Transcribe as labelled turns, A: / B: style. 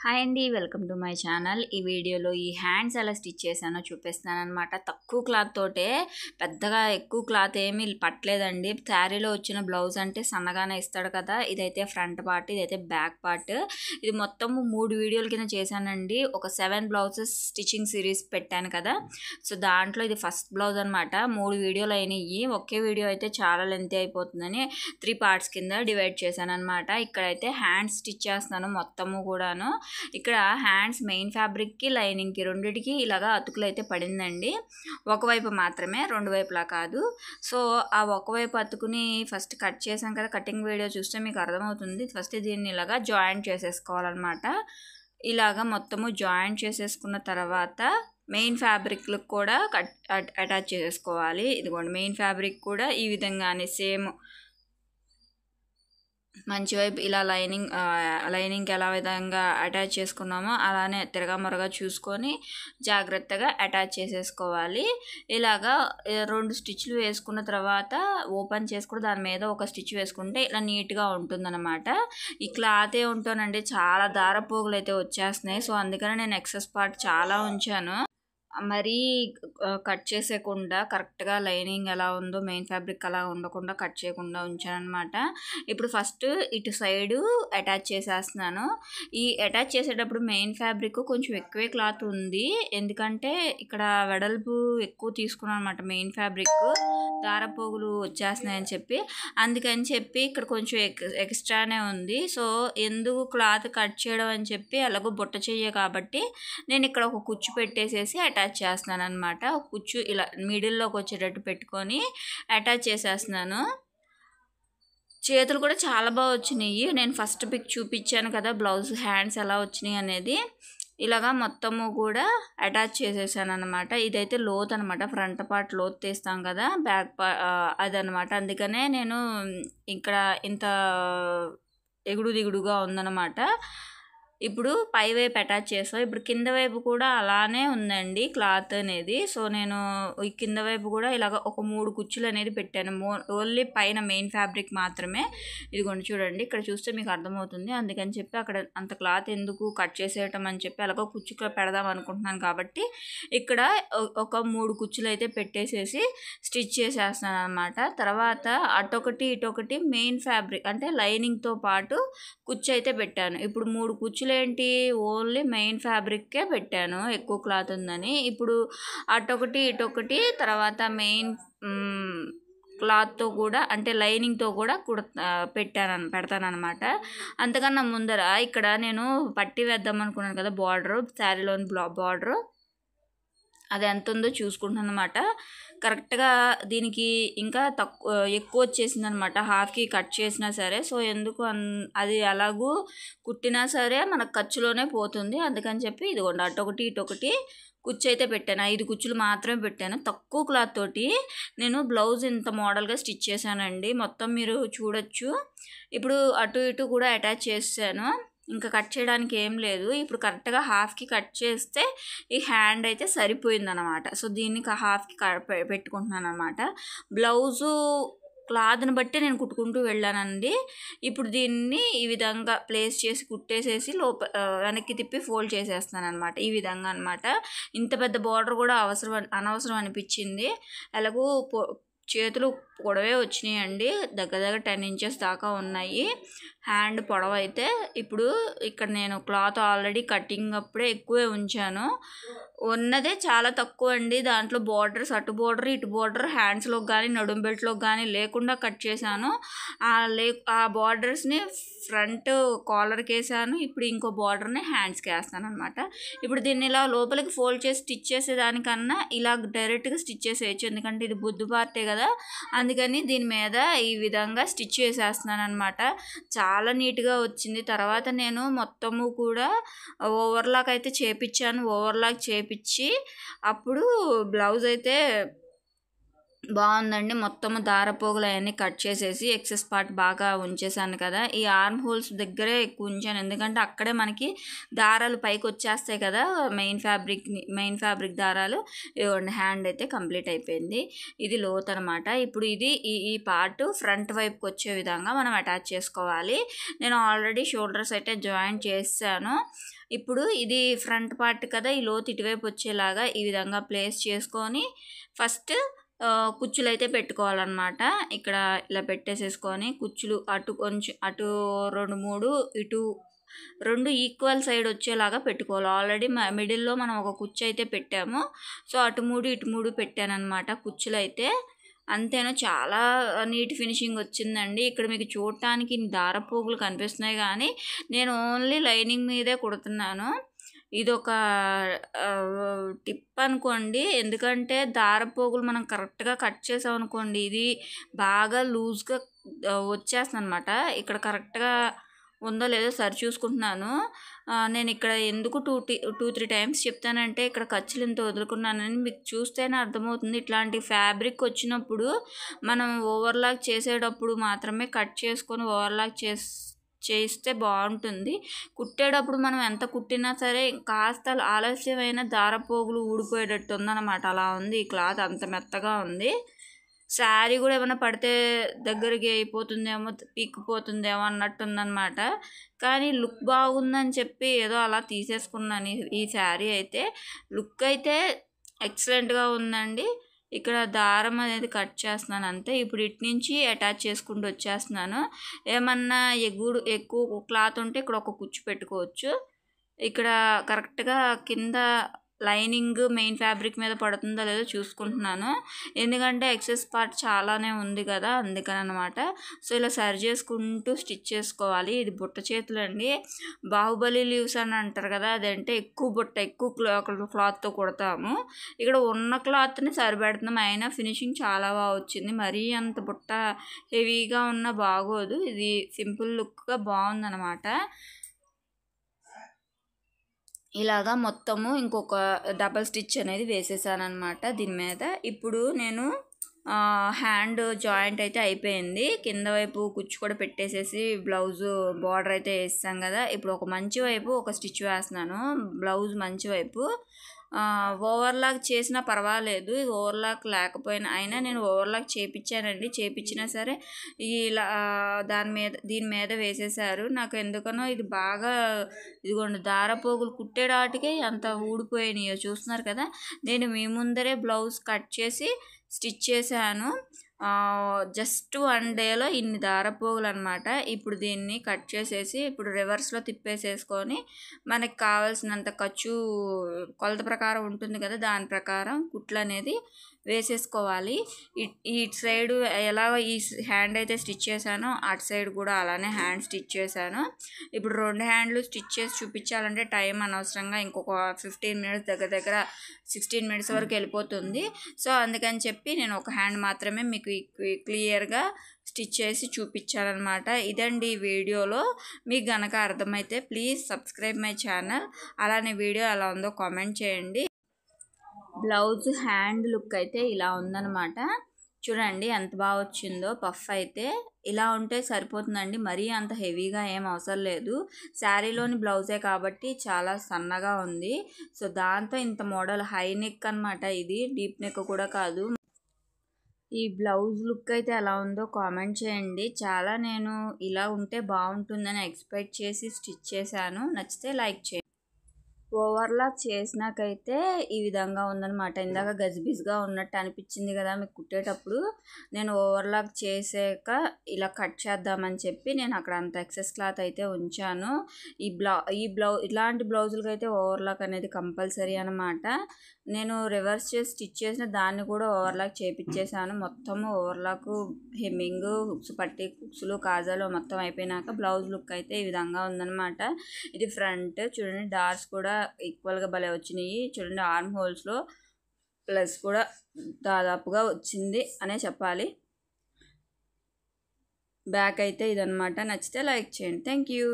A: Hi అండి, welcome to my channel. ఈ వీడియోలో ఈ హ్యాండ్స్ ఎలా స్టిచ్ చేశానో చూపిస్తాను అనమాట. తక్కువ క్లాత్ తోటే, పెద్దగా ఎక్కువ క్లాత్ ఏమీ పట్టలేదండి. శారీలో వచ్చిన బ్లౌజ్ అంటే సన్నగానే ఇస్తాడు కదా. ఇదైతే ఫ్రంట్ పార్ట్, ఇదైతే బ్యాక్ పార్ట్. ఇది మొత్తము 3 వీడియోల కింద చేశానండి. ఒక 7 బ్లౌజెస్ స్టిచ్చింగ్ సిరీస్ పెట్టాను కదా. సో దాంట్లో ఇది ఫస్ట్ బ్లౌజ్ అనమాట. 3 వీడియోలు అయినాయి. ఒకే వీడియో అయితే చాలా లెంత్ అయిపోతుందని 3 పార్ట్స్ కింద డివైడ్ చేశాను అనమాట. ఇక్కడైతే హ్యాండ్స్ స్టిచ్ చేస్తున్నాను మొత్తము కూడాను. ఇక్కడ హ్యాండ్స్ మెయిన్ ఫ్యాబ్రిక్కి లైనింగ్కి రెండిటికి ఇలాగా అతుకులు అయితే పడిందండి. ఒకవైపు మాత్రమే, రెండు వైపులా కాదు. సో ఆ ఒకవైపు అతుకుని ఫస్ట్ కట్ చేసాం కదా. కటింగ్ వీడియో చూస్తే మీకు అర్థమవుతుంది. ఫస్ట్ దీన్ని ఇలాగా జాయింట్ చేసేసుకోవాలన్నమాట. ఇలాగా మొత్తము జాయింట్ చేసేసుకున్న తర్వాత మెయిన్ ఫ్యాబ్రిక్లకు కూడా అటాచ్ చేసేసుకోవాలి. ఇదిగోండి, మెయిన్ ఫ్యాబ్రిక్ కూడా ఈ విధంగానే సేమ్ మంచి వైపు ఇలా లైనింగ్కి ఎలా విధంగా అటాచ్ చేసుకున్నామో అలానే తిరగమరగా చూసుకొని జాగ్రత్తగా అటాచ్ చేసేసుకోవాలి. ఇలాగా 2 స్టిచ్లు వేసుకున్న తర్వాత ఓపెన్ చేసుకుని దాని మీద ఒక స్టిచ్ వేసుకుంటే ఇలా నీట్గా ఉంటుందన్నమాట. ఈ క్లాత్ ఉంటోనండి, చాలా దారపోగులు అయితే వచ్చేస్తున్నాయి. సో అందుకని నేను ఎక్సెస్ పార్ట్ చాలా ఉంచాను. మరీ కట్ చేసేయకుండా కరెక్ట్గా లైనింగ్ ఎలా ఉందో మెయిన్ ఫ్యాబ్రిక్ అలా ఉండకుండా కట్ చేయకుండా ఉంచానమాట. ఇప్పుడు ఫస్ట్ ఇటు సైడు అటాచ్ చేసేస్తున్నాను. ఈ అటాచ్ చేసేటప్పుడు మెయిన్ ఫ్యాబ్రిక్ కొంచెం ఎక్కువే క్లాత్ ఉంది, ఎందుకంటే ఇక్కడ వెడల్పు ఎక్కువ తీసుకున్నాను అనమాట. మెయిన్ ఫ్యాబ్రిక్ దారపోగులు వచ్చేస్తున్నాయని చెప్పి, అందుకని చెప్పి ఇక్కడ కొంచెం ఎక్స్ట్రానే ఉంది. సో ఎందుకు క్లాత్ కట్ చేయడం అని చెప్పి, అలాగో బుట్ట చెయ్య కాబట్టి నేను ఇక్కడ ఒక కుచ్చు పెట్టేసేసి అటాచ్ చేస్తున్నాను అనమాట. కుచ్చు ఇలా మిడిల్లోకి వచ్చేటట్టు పెట్టుకొని అటాచ్ చేసేస్తున్నాను. చేతులు కూడా చాలా బాగా వచ్చినాయి. నేను ఫస్ట్ పిక్ చూపించాను కదా బ్లౌజ్ హ్యాండ్స్ ఎలా వచ్చినాయి అనేది. ఇలాగా మొత్తము కూడా అటాచ్ చేసేసాను అనమాట. ఇదైతే లోత్ అనమాట, ఫ్రంట్ పార్ట్ లోత్ తీస్తాం కదా, బ్యాక్ అదనమాట. అందుకనే నేను ఇక్కడ ఇంత ఎగుడు దిగుడుగా ఉందన్నమాట. ఇప్పుడు పై వైపు అటాచ్ చేస్తాం. ఇప్పుడు కింద వైపు కూడా అలానే ఉందండి క్లాత్ అనేది. సో నేను ఈ కింద వైపు కూడా ఇలాగ ఒక 3 కుచ్చులు అనేది పెట్టాను. ఓన్లీ పైన మెయిన్ ఫ్యాబ్రిక్ మాత్రమే. ఇదిగోండి చూడండి, ఇక్కడ చూస్తే మీకు అర్థమవుతుంది. అందుకని చెప్పి అక్కడ అంత క్లాత్ ఎందుకు కట్ చేసేయటం అని చెప్పి అలాగ కుచ్చులో పెడదాం అనుకుంటున్నాను కాబట్టి ఇక్కడ ఒక 3 కుచ్చులు అయితే పెట్టేసేసి స్టిచ్ చేసేస్తున్నాను అనమాట. తర్వాత అటొకటి ఇటొకటి మెయిన్ ఫ్యాబ్రిక్ అంటే లైనింగ్తో పాటు కుచ్చు అయితే పెట్టాను. ఇప్పుడు 3 కుచ్చులు ఏంటి, ఓన్లీ మెయిన్ ఫ్యాబ్రిక్కే పెట్టాను, ఎక్కువ క్లాత్ ఉందని. ఇప్పుడు అటొకటి ఇటొకటి తర్వాత మెయిన్ క్లాత్తో కూడా అంటే లైనింగ్తో కూడా పెడతాను అనమాట. అంతకన్నా ముందర ఇక్కడ నేను పట్టి వేద్దాం అనుకున్నాను కదా, బార్డరు, శారీలోని బార్డరు అది ఎంత ఉందో చూసుకుంటాను అనమాట. కరెక్ట్గా దీనికి ఇంకా ఎక్కువ వచ్చేసింది అనమాట, హాఫ్కి కట్ చేసినా సరే. సో ఎందుకు అది ఎలాగూ కుట్టినా సరే మనకు ఖర్చులోనే పోతుంది. అందుకని చెప్పి ఇదిగోండి అటొకటి ఇటొకటి కుచ్చు అయితే పెట్టాను. 5 కుచ్చులు మాత్రమే పెట్టాను. తక్కువ క్లాత్ తోటి నేను బ్లౌజ్ ఇంత మోడల్గా స్టిచ్ చేశానండి. మొత్తం మీరు చూడొచ్చు. ఇప్పుడు అటు ఇటు కూడా అటాచ్ చేశాను, ఇంకా కట్ చేయడానికి ఏం లేదు. ఇప్పుడు కరెక్ట్గా హాఫ్కి కట్ చేస్తే ఈ హ్యాండ్ అయితే సరిపోయిందనమాట. సో దీన్ని హాఫ్కి పెట్టుకుంటున్నాను అనమాట. బ్లౌజు క్లాత్ని బట్టి నేను కుట్టుకుంటూ వెళ్ళానండి. ఇప్పుడు దీన్ని ఈ విధంగా ప్లేస్ చేసి కుట్టేసేసి వెనక్కి తిప్పి ఫోల్డ్ చేసేస్తాను అనమాట. ఈ విధంగా అనమాట. ఇంత పెద్ద బార్డర్ కూడా అనవసరం అనిపించింది. అలాగూ చేతులు పొడవే వచ్చినాయండి, దగ్గర 10 ఇంచెస్ దాకా ఉన్నాయి హ్యాండ్ పొడవ అయితే. ఇప్పుడు ఇక్కడ నేను క్లాత్ ఆల్రెడీ కటింగ్ అప్పుడే ఎక్కువే ఉంచాను, ఉన్నదే చాలా తక్కువ అండి. దాంట్లో బార్డర్స్ అటు బార్డర్ ఇటు బార్డర్ హ్యాండ్స్లోకి కానీ నడుం బెల్ట్లోకి కానీ లేకుండా కట్ చేశాను. ఆ బార్డర్స్ని ఫ్రంట్ కాలర్కి వేసాను. ఇప్పుడు ఇంకో బార్డర్ని హ్యాండ్స్కి వేస్తాను అనమాట. ఇప్పుడు దీన్ని ఇలా లోపలికి ఫోల్డ్ చేసి స్టిచ్ చేసేదానికన్నా ఇలా డైరెక్ట్గా స్టిచ్ చేసేయచ్చు, ఎందుకంటే ఇది బొద్దు పార్టే కదా. అందుకని దీని మీద ఈ విధంగా స్టిచ్ చేసేస్తున్నాను అనమాట. చాలా నీట్గా వచ్చింది. తర్వాత నేను మొత్తము కూడా ఓవర్లాక్ అయితే చేపించాను. ఓవర్లాక్ చేపించి అప్పుడు బ్లౌజ్ అయితే బాగుందండి. మొత్తము దారపోగులు అవన్నీ కట్ చేసేసి ఎక్సెస్ పార్ట్ బాగా ఉంచేసాను కదా. ఈ ఆర్మ్ హోల్స్ దగ్గరే ఎక్కువ ఉంచాను, ఎందుకంటే అక్కడే మనకి దారాలు పైకి వచ్చేస్తాయి కదా, మెయిన్ ఫ్యాబ్రిక్ దారాలు. ఇదిగోండి, హ్యాండ్ అయితే కంప్లీట్ అయిపోయింది. ఇది లోత్ అనమాట. ఇప్పుడు ఇది ఈ పార్ట్ ఫ్రంట్ వైపుకి వచ్చే విధంగా మనం అటాచ్ చేసుకోవాలి. నేను ఆల్రెడీ షోల్డర్స్ అయితే జాయిన్ చేశాను. ఇప్పుడు ఇది ఫ్రంట్ పార్ట్ కదా, ఈ లోత్ ఇటువైపు వచ్చేలాగా ఈ విధంగా ప్లేస్ చేసుకొని ఫస్ట్ కుచ్చులు అయితే పెట్టుకోవాలన్నమాట. ఇక్కడ ఇలా పెట్టేసేసుకొని కుచ్చులు అటు కొంచెం, అటు 2-3, ఇటు 2 ఈక్వల్ సైడ్ వచ్చేలాగా పెట్టుకోవాలి. ఆల్రెడీ మిడిల్లో మనం ఒక కుచ్చు అయితే పెట్టాము. సో అటు 3 ఇటు 3 పెట్టానమాట కుచ్చులు అయితే. అంతేనా, చాలా నీట్ ఫినిషింగ్ వచ్చిందండి. ఇక్కడ మీకు చూడటానికి దారపోగులు కనిపిస్తున్నాయి కానీ నేను ఓన్లీ లైనింగ్ మీదే కుడుతున్నాను. ఇదొక టిప్ అనుకోండి, ఎందుకంటే దారపోగులు మనం కరెక్ట్గా కట్ చేసాం అనుకోండి, ఇది బాగా లూజ్గా వచ్చేస్తుంది అనమాట. ఇక్కడ కరెక్ట్గా ఉందో లేదో సరి చూసుకుంటున్నాను. నేను ఇక్కడ ఎందుకు 2-3 టైమ్స్ చెప్తానంటే, ఇక్కడ ఖర్చులు ఇంత వదులుకున్నానని మీకు చూస్తేనే అర్థమవుతుంది. ఇట్లాంటి ఫ్యాబ్రిక్ వచ్చినప్పుడు మనం ఓవర్లాక్ చేసేటప్పుడు మాత్రమే కట్ చేసుకొని ఓవర్లాక్ చేస్తే బాగుంటుంది. కుట్టేటప్పుడు మనం ఎంత కుట్టినా సరే కాస్త ఆలస్యమైన దారపోగులు ఊడిపోయేటట్టు ఉందన్నమాట. అలా ఉంది ఈ క్లాత్, అంత మెత్తగా ఉంది. శారీ కూడా ఏమైనా పడితే దగ్గరికి అయిపోతుందేమో, పీక్కుపోతుందేమో అన్నట్టు ఉందన్నమాట. కానీ లుక్ బాగుందని చెప్పి ఏదో అలా తీసేసుకున్నాను. ఈ శారీ అయితే లుక్ అయితే ఎక్సలెంట్గా ఉందండి. ఇక్కడ దారం అనేది కట్ చేస్తున్నాను అంతే. ఇప్పుడు ఇటు నుంచి అటాచ్ చేసుకుంటూ వచ్చేస్తున్నాను. ఏమన్నా ఎక్కువ క్లాత్ ఉంటే ఇక్కడ ఒక కుచ్చు పెట్టుకోవచ్చు. ఇక్కడ కరెక్ట్గా కింద లైనింగ్ మెయిన్ ఫ్యాబ్రిక్ మీద పడుతుందో లేదో చూసుకుంటున్నాను, ఎందుకంటే ఎక్సెస్ పార్ట్ చాలానే ఉంది కదా, అందుకని అనమాట. సో ఇలా సరి చేసుకుంటూ స్టిచ్ చేసుకోవాలి. ఇది బుట్ట చేతులు అండి, బాహుబలి లీవ్స్ అని అంటారు కదా, అదంటే ఎక్కువ క్లాత్తో కుడతాము. ఇక్కడ ఉన్న క్లాత్ని సరిపెడుతున్నాం, అయినా ఫినిషింగ్ చాలా బాగా వచ్చింది. మరీ అంత బుట్ట హెవీగా ఉన్న బాగోదు, ఇది సింపుల్ లుక్గా బాగుందన్నమాట. ఇలాగా మొత్తము ఇంకొక డబల్ స్టిచ్ అనేది వేసేసాను అనమాట దీని మీద. ఇప్పుడు నేను హ్యాండ్ జాయింట్ అయితే అయిపోయింది. కింద వైపు కుచ్చు కూడా పెట్టేసేసి బ్లౌజు బార్డర్ అయితే వేస్తాం కదా. ఇప్పుడు ఒక మంచి వైపు ఒక స్టిచ్ వేస్తున్నాను, బ్లౌజ్ మంచి వైపు. ఓవర్లాక్ చేసినా పర్వాలేదు, ఓవర్లాక్ లేకపోయినా అయినా నేను ఓవర్లాక్ చేయించానండి. చేయించినా సరే ఇలా దీని మీద వేసేసారు. నాకు ఎందుకనో ఇది బాగా, ఇదిగోండి దారపోగులు కుట్టేడాటికే అంత ఊడిపోయినాయో చూస్తున్నారు కదా. నేను మీ ముందరే బ్లౌజ్ కట్ చేసి స్టిచ్ చేశాను. జస్ట్ 1 డేలో ఇన్ని దారపోగులు అనమాట. ఇప్పుడు దీన్ని కట్ చేసేసి ఇప్పుడు రివర్స్లో తిప్పేసేసుకొని మనకి కావాల్సినంత ఖర్చు కొలత ప్రకారం ఉంటుంది కదా, దాని ప్రకారం కుట్లు అనేది వేసేసుకోవాలి. ఇటు సైడ్ ఎలా ఈ హ్యాండ్ అయితే స్టిచ్ చేశానో అటు సైడ్ కూడా అలానే హ్యాండ్ స్టిచ్ చేశాను. ఇప్పుడు 2 హ్యాండ్లు స్టిచ్ చేసి చూపించాలంటే టైం అనవసరంగా ఇంకొక 15 మినిట్స్, దగ్గర 16 మినిట్స్ వరకు వెళ్ళిపోతుంది. సో అందుకని చెప్పి నేను ఒక హ్యాండ్ మాత్రమే మీకు క్లియర్గా స్టిచ్ చేసి చూపించాలన్నమాట. ఇదండి ఈ వీడియోలో. మీకు గనక అర్థమైతే ప్లీజ్ సబ్స్క్రైబ్ మై ఛానల్. అలానే వీడియో ఎలా ఉందో కామెంట్ చేయండి. బ్లౌజ్ హ్యాండ్ లుక్ అయితే ఇలా ఉందన్నమాట. చూడండి ఎంత బాగా వచ్చిందో. పఫ్ అయితే ఇలా ఉంటే సరిపోతుందండి, మరీ అంత హెవీగా ఏం అవసరం లేదు. శారీలోని బ్లౌజే కాబట్టి చాలా సన్నగా ఉంది. సో దాంతో ఇంత మోడల్ హై నెక్ అనమాట, ఇది డీప్ నెక్ కూడా కాదు. ఈ బ్లౌజ్ లుక్ అయితే ఎలా ఉందో కామెంట్ చేయండి. చాలా నేను ఇలా ఉంటే బాగుంటుందని ఎక్స్పెక్ట్ చేసి స్టిచ్ చేశాను. నచ్చితే లైక్ చేయండి. ఓవర్లాక్ చేసినాకైతే ఈ విధంగా ఉందన్నమాట. ఇందాక గజిబిజిగా ఉన్నట్టు అనిపించింది కదా మీకు కుట్టేటప్పుడు, నేను ఓవర్లాక్ చేసాక ఇలా కట్ చేద్దామని చెప్పి నేను అక్కడ అంత ఎక్సెస్ క్లాత్ అయితే ఉంచాను. ఇలాంటి బ్లౌజులకి అయితే ఓవర్లాక్ అనేది కంపల్సరీ అనమాట. నేను రివర్స్ చేసి స్టిచ్ చేసిన దాన్ని కూడా ఓవర్లాక్ చేయించేసాను. మొత్తము ఓవర్లాక్, హెమ్మింగ్, హుక్స్, పట్టి హుక్స్లు, కాజాలు మొత్తం అయిపోయినాక బ్లౌజ్ లుక్ అయితే ఈ విధంగా ఉందన్నమాట. ఇది ఫ్రంట్ చూడండి, డాట్స్ కూడా ఈక్వల్గా భలే వచ్చినాయి. చూడండి ఆర్మ్ హోల్స్లో ప్లస్ కూడా దాదాపుగా వచ్చింది అనే చెప్పాలి. బ్యాక్ అయితే ఇదనమాట. నచ్చితే లైక్ చేయండి. Thank you.